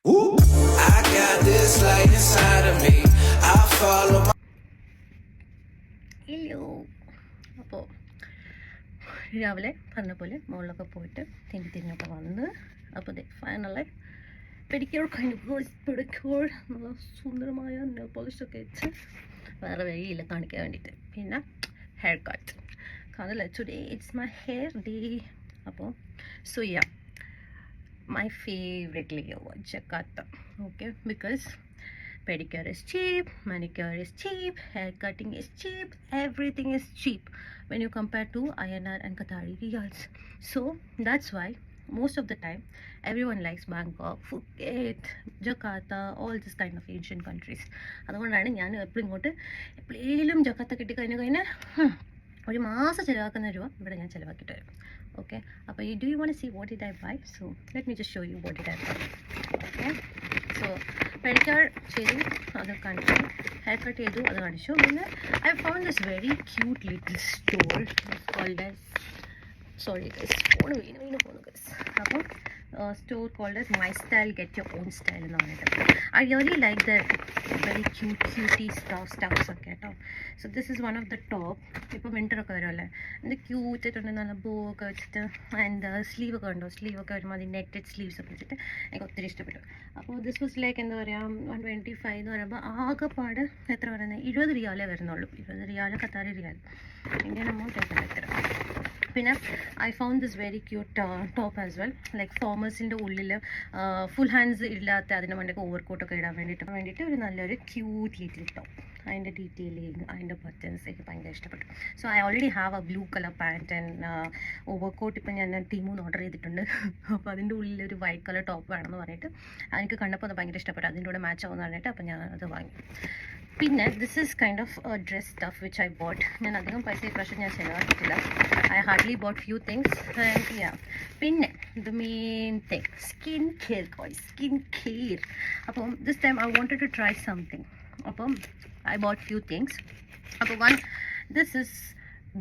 I got this light inside of me. I follow my hello. അപ്പോൾ രാവിലെ പറഞ്ഞ പോലെ മുകളിലൊക്കെ പോയിട്ട് തിരിഞ്ഞൊക്കെ വന്ന് അപ്പോൾ ഇത് ഫൈനൽ പെഡിക്യൂർ പെഡിക്യൂർ നല്ല സുന്ദരമായ നെയിൽ പോളിഷൊക്കെ വെച്ച് വേറെ വഴിയില്ല കാണിക്കാൻ വേണ്ടിയിട്ട്. പിന്നെ ഹെയർ കട്ട് കാണില്ല. Today it's my hair day. അപ്പോൾ suya my favorite layer Jakarta, okay, because pedicure is cheap, manicure is cheap, hair cutting is cheap, everything is cheap when you compare to INR and Qatari riyals. So that's why most of the time everyone likes Bangkok, Phuket, Jakarta, all this kind of Asian countries. അതുകൊണ്ടാണ് ഞാൻ എപ്പോഴും ഇങ്ങോട്ട് എപ്പോഴേലും Jakarta കിട്ടിക്കഴിഞ്ഞാൽ ഒരു മാസം ചിലവാക്കുന്ന രൂപ ഇവിടെ ഞാൻ ചിലവാക്കിയിട്ട് വരും. ഓക്കെ, അപ്പോൾ do you want see what did I buy? So let me just show you what did I buy. Okay, so pedicure ചെയ്തു, അത് കാണിച്ചു. ഹെയർ കട്ട് ചെയ്തു, അത് കാണിച്ചു. പിന്നെ I found this very cute little store called as sorry guys, phone വീണ് പോകുന്നു guys. അപ്പം store called as my style get your own style എന്ന് പറഞ്ഞിട്ട് I really like the very cutie stuffs ഒക്കെ കേട്ടോ. So this is one of the top. ഇപ്പോൾ വിൻ്ററൊക്കെ വരുമല്ലേ, ഇത് ക്യൂട്ടായിട്ടുണ്ട്, നല്ല ബോ ഒക്കെ വെച്ചിട്ട്. ആൻഡ് സ്ലീവൊക്കെ ഉണ്ടോ, സ്ലീവൊക്കെ വരുമ്പോൾ അത് നെറ്റഡ് സ്ലീവ്സ് ഒക്കെ വെച്ചിട്ട് എനിക്ക് ഒത്തിരി ഇഷ്ടപ്പെട്ടു. അപ്പോൾ ദിസ് വാസ് ലൈക്ക് എന്താ പറയുക 125 എന്ന് പറയുമ്പോൾ ആകെപ്പാട് എത്ര പറയുന്നത് 20 റിയാലേ വരുന്നുള്ളൂ. 20 റിയാൽ, ഖത്താരി റിയാൽ, ഇന്ത്യൻ എമൗണ്ട് എത്ര. പിന്നെ I found this very cute top as well, like ഫോമേഴ്സിൻ്റെ ഉള്ളിൽ ഫുൾ ഹാൻഡ്സ് ഇല്ലാത്ത അതിൻ്റെ മണ്ടൊക്കെ ഓവർകോട്ടൊക്കെ ഇടാൻ വേണ്ടിയിട്ട് ഒരു നല്ലൊരു ക്യൂട്ട് ലിറ്റിൽ ടോപ്പ്. അതിൻ്റെ ഡീറ്റെയിലിങ്, അതിൻ്റെ ബട്ടൺസ് എനിക്ക് ഭയങ്കര ഇഷ്ടപ്പെട്ടു. So I already have A blue colour pant and overcoat. ഇപ്പം ഞാൻ ടീമൂന്ന് ഓർഡർ ചെയ്തിട്ടുണ്ട്. അപ്പോൾ അതിൻ്റെ ഉള്ളിൽ ഒരു വൈറ്റ് കളർ ടോപ്പ് വേണമെന്ന് പറഞ്ഞിട്ട് എനിക്ക് കണ്ടപ്പോൾ അത് ഭയങ്കര ഇഷ്ടപ്പെട്ടു. അതിൻ്റെ കൂടെ മാച്ച് ആവുമെന്ന് പറഞ്ഞിട്ട് അപ്പോൾ ഞാൻ അത് വാങ്ങി. പിന്നെ this is kind of dress stuff which I bought. ഞാൻ അധികം പൈസ ഇപ്രാവശ്യം ഞാൻ ചിലവാക്കിയിട്ടില്ല. I hardly bought few things. പിന്നെ the main thing skin care guys, skin care. അപ്പം this time I wanted to try something. അപ്പം I bought few things. One, this is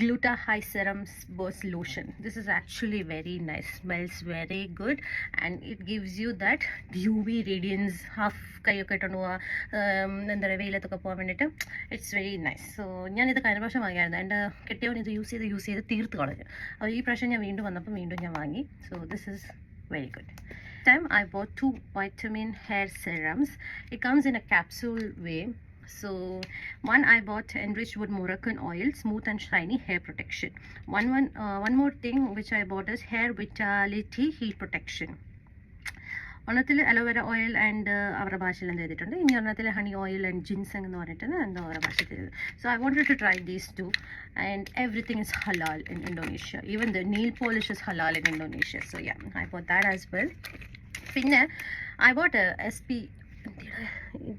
Gluta-High Serum Burst Lotion. This is actually very nice, smells very good, and it gives you that UV radiance. Half കൈയൊക്കെ ഇട്ടുകൊണ്ട് പോവാ, എന്താ പറയുക, വെയിലത്തൊക്കെ പോകാൻ വേണ്ടിയിട്ട് it's very nice. So ഞാനിത് കഴിഞ്ഞ പ്രാവശ്യം വാങ്ങിയായിരുന്നു. എൻ്റെ കെട്ടിയവൻ ഇത് യൂസ് ചെയ്ത് തീർത്ത് കളഞ്ഞു. അപ്പോൾ ഈ പ്രാവശ്യം ഞാൻ വീണ്ടും വന്നപ്പോൾ വീണ്ടും ഞാൻ വാങ്ങി. So this is very good. Time I bought 2 vitamin hair serums. It comes in a capsule way. So one I bought enriched with Moroccan oil, smooth and shiny hair protection. One more thing which I bought is hair vitality heat protection. ഒരെണ്ണത്തിൽ aloe vera oil and അവരുടെ ഭാഷയിൽ എന്ത് ചെയ്തിട്ടുണ്ട്. ഇനി ഒരെണ്ണത്തിൽ honey oil and ginseng എന്ന് പറഞ്ഞിട്ട് എന്തോ അവരുടെ ഭാഷയിൽ ചെയ്തത്. So I wanted to try these two, and everything is halal in Indonesia. Even the nail polish is halal in Indonesia. So yeah, I bought that as well. പിന്നെ I bought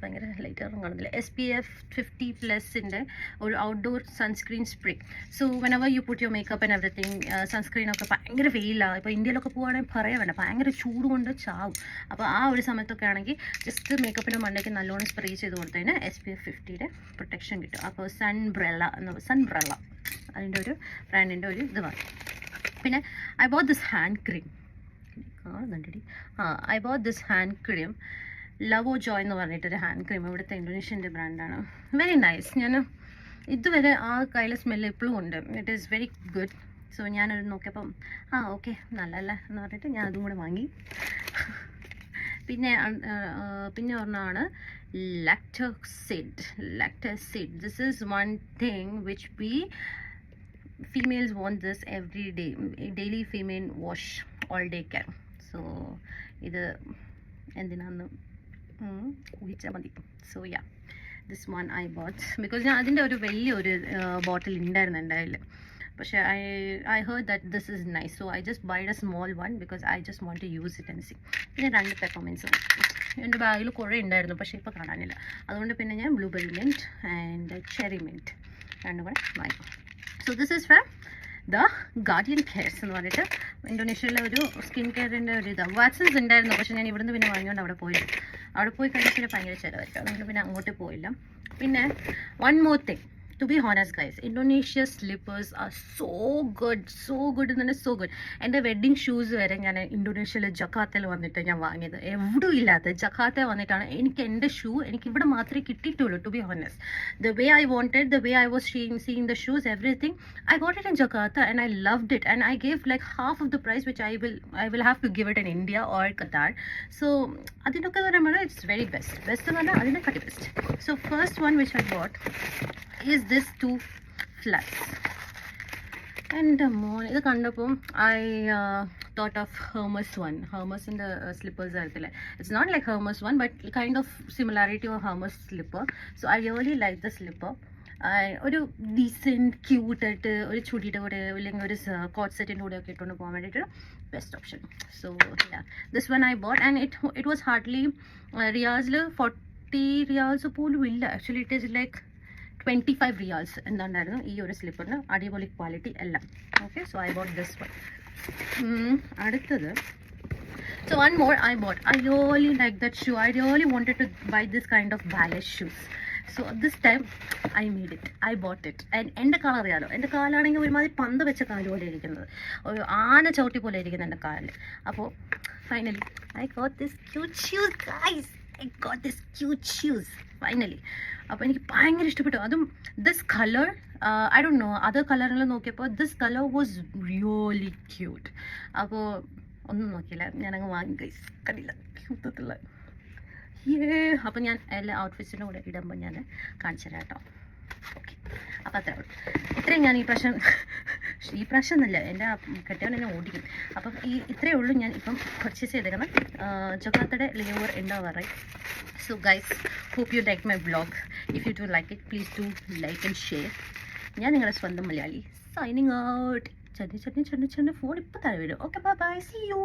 ഭയങ്കര ലൈറ്റാറും കാണുന്നില്ല, SPF 50+ൻ്റെ ഒരു outdoor sunscreen spray. So whenever you put your makeup and everything, സൺസ്ക്രീനൊക്കെ ഭയങ്കര വെയിലാണ്. ഇപ്പോൾ ഇന്ത്യയിലൊക്കെ പോകുകയാണെങ്കിൽ പറയാൻ വേണ്ട, ഭയങ്കര ചൂട് കൊണ്ട് ചാവും. അപ്പോൾ ആ ഒരു സമയത്തൊക്കെ ആണെങ്കിൽ ജസ്റ്റ് മേക്കപ്പിൻ്റെ മണ്ടയ്ക്ക് നല്ലോണം സ്പ്രേ ചെയ്ത് കൊടുത്തതിന് SPF 50യുടെ പ്രൊട്ടക്ഷൻ കിട്ടും. അപ്പോൾ സൺബ്രല്ല അതിൻ്റെ ഒരു ബ്രാൻഡിൻ്റെ ഒരു ഇത് വാങ്ങി. പിന്നെ I bought this hand cream. I bought this hand cream, ലവോ ജോയ് എന്ന് പറഞ്ഞിട്ടൊരു ഹാൻഡ് ക്രീം. ഇവിടുത്തെ ഇന്തോനേഷ്യൻ്റെ ബ്രാൻഡാണ്. Very nice. ഞാൻ ഇതുവരെ ആ കയ്യിലെ സ്മെല്ല് ഇപ്പോഴും ഉണ്ട്. It is very good. So ഞാനത് നോക്കിയപ്പം ഓക്കെ നല്ലല്ലേ എന്ന് പറഞ്ഞിട്ട് ഞാൻ അതും കൂടെ വാങ്ങി. പിന്നെ ഒരെണ്ണമാണ് Lactacyd. This is one thing which we females want this every day, daily female wash, all day care. So ഇത് എന്തിനാന്ന് ഊഹിച്ചാൽ മതി. So yeah, this one I bought because ഞാൻ അതിൻ്റെ ഒരു വലിയൊരു ബോട്ടിൽ ഉണ്ടായിരുന്നു എൻ്റെ കയ്യിൽ. പക്ഷേ I heard that this is nice. So I just bought a small one because I just want to use it and see. പിന്നെ 2 പെപ്പർമിൻസ് എൻ്റെ ബാഗിൽ കുറേ ഉണ്ടായിരുന്നു, പക്ഷേ ഇപ്പോൾ കാണാനില്ല. അതുകൊണ്ട് പിന്നെ ഞാൻ blueberry mint and cherry mint രണ്ടും കൂടെ വാങ്ങി. So this is from the Guardian cares എന്ന് പറഞ്ഞിട്ട് ഇന്തോനേഷ്യയിലെ ഒരു സ്കിൻ കെയറിൻ്റെ ഒരു ഇതാണ്. വാക്സിൻസ് ഉണ്ടായിരുന്നു, പക്ഷേ ഞാൻ ഇവിടുന്ന് പിന്നെ വാങ്ങിക്കൊണ്ട് അവിടെ പോയി കഴിഞ്ഞാൽ പിന്നെ ഭയങ്കര ചിലവായിരിക്കും. അതുകൊണ്ട് പിന്നെ അങ്ങോട്ട് പോയില്ല. പിന്നെ one more thing, to be honest guys, Indonesia slippers are so good and then so good. എൻ്റെ വെഡ്ഡിങ് ഷൂസ് വരെ ഞാൻ ഇന്തോനേഷ്യയിൽ ജക്കാത്തയിൽ വന്നിട്ട് ഞാൻ വാങ്ങിയത്. എവിടെയും ഇല്ലാത്ത ജക്കാത്ത വന്നിട്ടാണ് എനിക്ക് എൻ്റെ ഷൂ എനിക്ക് ഇവിടെ മാത്രമേ കിട്ടിയിട്ടുള്ളൂ. To be honest, the way I wanted, the way I was seeing the shoes, everything, I got it in Jakarta and I loved it, and I gave like half of the price which I will have to give it in India or Qatar. So adinokku പറയുമ്പോൾ it's very best എന്ന് പറഞ്ഞാൽ അതിനെക്കാട്ടി best. So first one which I bought is this two flats. എൻ്റെ മോൻ ഇത് കണ്ടപ്പം I thought of Hermes-ൻ്റെ slippers ആയിരുന്നില്ലേ. It's not like Hermes one, but kind of similarity of Hermes slipper. So I really like the slipper. ഒരു decent ക്യൂട്ടായിട്ട് ഒരു ചുടിയുടെ കൂടെ അല്ലെങ്കിൽ ഒരു കോട്ട് സെറ്റിൻ്റെ കൂടെ ഒക്കെ ഇട്ടുകൊണ്ട് പോകാൻ വേണ്ടിയിട്ട് best option. So this one I bought and it was hardly റിയാസിൽ 40 റിയാൽസ് പോലും ഇല്ല. Actually it is like 25 riyals എന്താണ്ടായിരുന്നു ഈ ഒരു സ്ലിപ്പറിന്. അടിപൊളി ക്വാളിറ്റി എല്ലാം. Okay, so I bought this one. അടുത്തത്, so one more I bought. I really like that shoe. I really wanted to buy this kind of ballet shoes. So this time I made it. I bought it. And എൻ്റെ കാൽ അറിയാലോ, എൻ്റെ കാലാണെങ്കിൽ ഒരുമാതിരി പന്ത് വെച്ച കാല് പോലെ ഇരിക്കുന്നത്, ഒരു ആന ചവിട്ടി പോലെ ഇരിക്കുന്നത് എൻ്റെ കാലിൽ. അപ്പോൾ finally I got this cute shoes guys. I got this cute shoes finally. അപ്പോൾ എനിക്ക് ഭയങ്കര ഇഷ്ടപ്പെട്ടു. അതും this colour, I don't know other കളറിൽ നോക്കിയപ്പോൾ this colour was really cute. അപ്പോൾ ഒന്നും നോക്കിയില്ല, ഞാനങ്ങ് വാങ്ങി ഗൈസ്. കണ്ടില്ല ക്യൂട്ടത്തുള്ള അപ്പോൾ ഞാൻ എല്ലാ ഔട്ട്ഫിറ്റ്സിൻ്റെ കൂടെ ഇടുമ്പോൾ ഞാൻ കാണിച്ചു തരാം കേട്ടോ. ഓക്കെ, അപ്പോൾ അത്രേ ഉള്ളൂ. ഇത്രയും ഞാൻ ഈ പ്രാവശ്യം എന്നല്ല, എൻ്റെ കെട്ടിയവൻ എന്നെ ഓടിക്കും. അപ്പം ഇത്രയേ ഉള്ളൂ ഞാൻ ഇപ്പം പർച്ചേസ് ചെയ്തേക്കണം. ജക്കാത്തയുടെ ലേവർ എന്താ പറയുക. So guys, hope you liked my vlog. If you do like it, please do like and share. ഞാൻ നിങ്ങളുടെ സ്വന്തം മലയാളി സൈനിങ് ഔട്ട്. ചെറിയ ഫോൺ ഇപ്പോൾ താഴെ വരും. Okay, bye bye, see U.